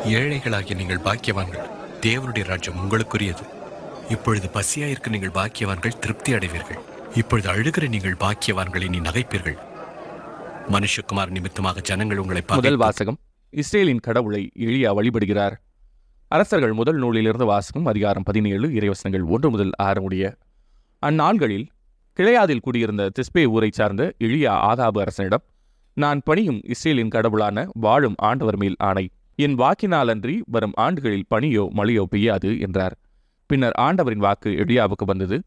ஏழைகளாகிய நீங்கள் பாக்கியவான்கள், தேவனுடைய ராஜ்யம் உங்களுக்குரியது. இப்பொழுது பசியாயிருக்க நீங்கள் பாக்கியவான்கள், திருப்தி அடைவீர்கள். இப்பொழுது அழுகிற நீங்கள் பாக்கியவான்களை நீ நகைப்பீர்கள். மனுஷகுமார் நிமித்தமாக ஜனங்கள் உங்களை முதல் வாசகம். இஸ்ரேலின் கடவுளை எலியா வழிபடுகிறார். அரசர்கள் முதல் நூலிலிருந்து வாசகம். அதிகாரம் 17, இறைவசனங்கள் 1 முதல் 6 முடிய. அந்நாள்களில் கிளையாதில் குடியிருந்த திஸ்பே ஊரை சார்ந்த எலியா ஆகாபு அரசனிடம், நான் பணியும் இஸ்ரேலின் கடவுளான வாழும் ஆண்டவர் மேல் ஆணை, என் வாக்கினாலன்றி வரும் ஆண்டுகளில் பனியோ மழையோ பெய்யாது என்றார். பின்னர் ஆண்டவரின் வாக்கு எலியாவுக்கு வந்தது.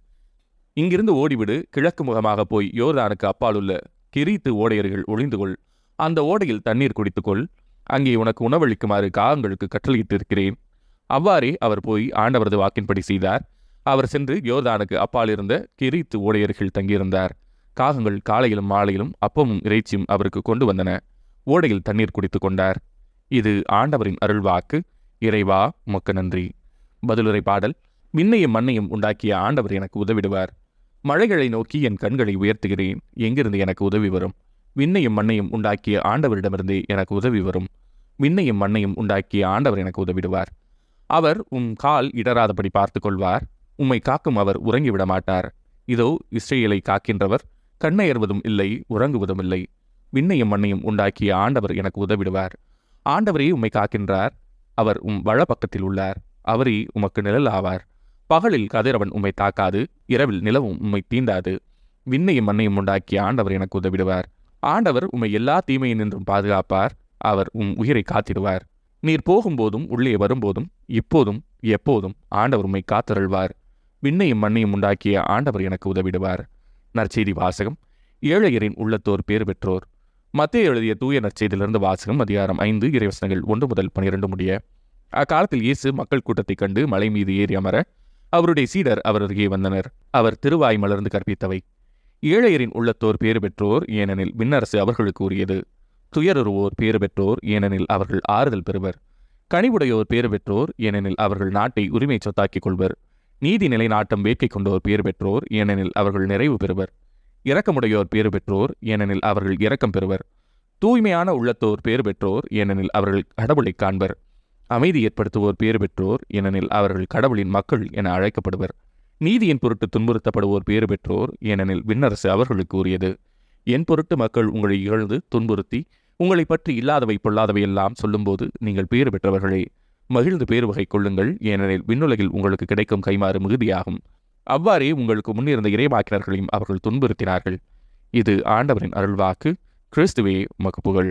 இங்கிருந்து ஓடிவிடு, கிழக்கு முகமாக போய் யோர்தானுக்கு அப்பாலுள்ள கிரீத்து ஓடையர்கள் ஒளிந்து கொள். அந்த ஓடையில் தண்ணீர் குடித்துக்கொள். அங்கே உனக்கு உணவளிக்குமாறு காகங்களுக்கு கட்டளையிட்டிருக்கிறேன். அவ்வாறே அவர் போய் ஆண்டவரது வாக்கின்படி செய்தார். அவர் சென்று யோர்தானுக்கு அப்பால் இருந்த கிரீத்து ஓடையர்கள் தங்கியிருந்தார். காகங்கள் காலையிலும் மாலையிலும் அப்பமும் இறைச்சியும் அவருக்கு கொண்டு வந்தன. ஓடையில் தண்ணீர் குடித்து கொண்டார். இது ஆண்டவரின் அருள்வாக்கு. இறைவா உமக்கு நன்றி. பதிலுரை பாடல். விண்ணையும் மண்ணையும் உண்டாக்கிய ஆண்டவர் எனக்கு உதவிடுவார். மழைகளை நோக்கி என் கண்களை உயர்த்துகிறேன். எங்கிருந்து எனக்கு உதவி வரும்? விண்ணையும் மண்ணையும் உண்டாக்கிய ஆண்டவரிடமிருந்தே எனக்கு உதவி வரும். விண்ணையும் மண்ணையும் உண்டாக்கிய ஆண்டவர் எனக்கு உதவிடுவார். அவர் கால் இடராதபடி பார்த்து கொள்வார். உம்மை காக்கும் அவர் உறங்கிவிட மாட்டார். இதோ இஸ்ரேலை காக்கின்றவர் கண்ணயர்வதும் இல்லை, உறங்குவதும் இல்லை. விண்ணையும் மண்ணையும் உண்டாக்கிய ஆண்டவர் எனக்கு உதவிடுவார். ஆண்டவரே உம்மை காக்கின்றார். அவர் வலப்பக்கத்தில் உள்ளார். அவரே உமக்கு நிழல் ஆவார். பகலில் கதிரவன் உம்மை தாக்காது, இரவில் நிலவும் உம்மை தீண்டாது. விண்ணையும் மண்ணையும் உண்டாக்கிய ஆண்டவர் எனக்கு உதவிடுவார். ஆண்டவர் உம்மை எல்லா தீமையினின்றும் பாதுகாப்பார். அவர் உயிரை காத்திடுவார். நீர் போகும்போதும் உள்ளே வரும்போதும் இப்போதும் எப்போதும் ஆண்டவர் உம்மை காத்தருள்வார். விண்ணையும் மண்ணையும் உண்டாக்கிய ஆண்டவர் எனக்கு உதவிடுவார். நற்செய்தி வாசகம். ஏழையரின் உள்ளத்தோர் பேறு பெற்றோர். மத்தேயு எழுதிய தூய நற்செய்தியிலிருந்து வாசகம். அதிகாரம் 5, இறைவசனங்கள் 1 முதல் 12 முடிய. அக்காலத்தில் இயேசு மக்கள் கூட்டத்தைக் கண்டு மலை மீது ஏறி அமர அவருடைய சீடர் அவர் அருகே வந்தனர். அவர் திருவாய் மலர்ந்து கற்பித்தவை. ஏழையரின் உள்ளத்தோர் பேறு பெற்றோர், ஏனெனில் விண்ணரசு அவர்களுக்கு உரியது. துயருவோர் பேறு பெற்றோர், ஏனெனில் அவர்கள் ஆறுதல் பெறுவர். கனிவுடையோர் பேறு பெற்றோர், ஏனெனில் அவர்கள் நாட்டை உரிமை சொத்தாக்கிக் கொள்வர். நீதி நிலைநாட்டம் வேட்கை கொண்டோர் பேறு பெற்றோர், ஏனெனில் அவர்கள் நிறைவு பெறுவர். இரக்கமுடையோர் பேறு பெற்றோர், ஏனெனில் அவர்கள் இரக்கம் பெறுவர். தூய்மையான உள்ளத்தோர் பேறு பெற்றோர், ஏனெனில் அவர்கள் கடவுளை காண்பர். அமைதி ஏற்படுத்துவோர் பேறு பெற்றோர், ஏனெனில் அவர்கள் கடவுளின் மக்கள் என அழைக்கப்படுவர். நீதியின் பொருட்டு துன்புறுத்தப்படுவோர் பேறு பெற்றோர், ஏனெனில் விண்ணரசு அவர்களுக்கு உரியது. என் பொருட்டு மக்கள் உங்களை இகழ்ந்து துன்புறுத்தி உங்களை பற்றி இல்லாதவை பொல்லாதவை எல்லாம் சொல்லும்போது நீங்கள் பேறு பெற்றவர்களே. மகிழ்ந்து பேறு வகை கொள்ளுங்கள், ஏனெனில் விண்ணுலகில் உங்களுக்கு கிடைக்கும் கைமாறு மிகுதியாகும். அவ்வாறே உங்களுக்கு முன்னிருந்த இறைவாக்கினர்களையும் அவர்கள் துன்புறுத்தினார்கள். இது ஆண்டவரின் அருள்வாக்கு. கிறிஸ்துவே உமக்கு புகழ்.